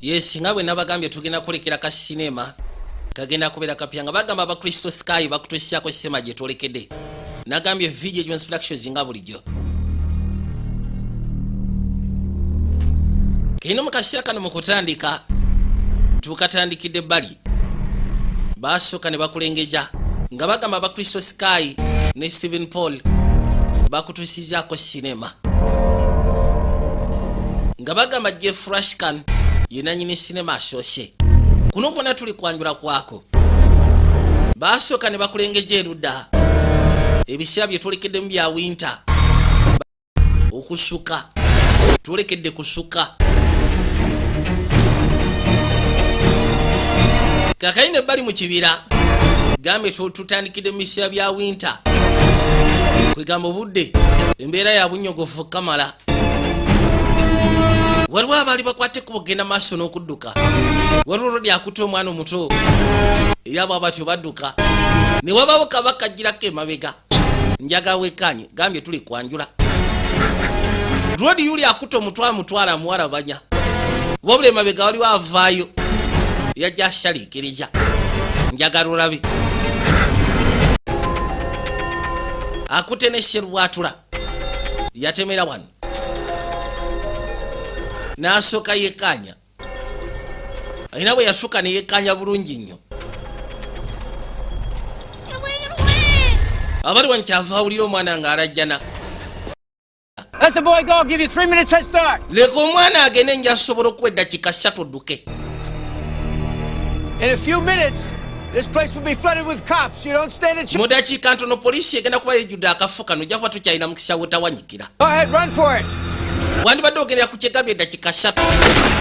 Yes, nga bwe nabagambye tugenda kulekera ka sinema kagenda kubeera kapya nga bagamba abakristo sky bakutuusiako sema gye twolekedde. Nagambye video Jones Productions nga bulijjo. Kino mu kaseera kano mu kutandika tukatandikidde ebbali baasooka ne bakulengeza nga bagamba abakristo sky ne Stephen Paul bakutuusizaako sinema nga bagamba Jeff Rashkan yenanyini sinema asoose kuno kwonna tuli kwanjula kwako baasooka ne bakulengeja erudda ebiseera bye twolekedde mu bya winter okusuka twolekedde kusuka kakaine bali mu kibira gambe tutandikidde mu biseera bya winter kwegamba obudde embeera ya bunyogofu kamala waliwo abaali bakwate kubogenda maaso n'okudduka waliwo olwo lyakuta omwana omuto era abo abatyo badduka ne wabawo kabakajjirako emabega njaga wekanye gambye tuli kwanjula rodi yuli akuta omutwala amuwala banya wabula emabega waliwo avaayo yajja asaliikiriza njagala olabe akute ne serwatula yatemera wano n'asooka yekanya ayina bwe yasooka ne yekanya bulungi nnyo abali wano kyava awulira omwana ng'alajjana leka omwana agende nja asobola okuwa eddakiika 3 odduke. Mu dakiika ntono poliisi egenda kuba yejjudde akafo kano ojja kuba tukyalina mukisa wetawanyikira wandibadde ogendera ku kyegambye eddakiika 3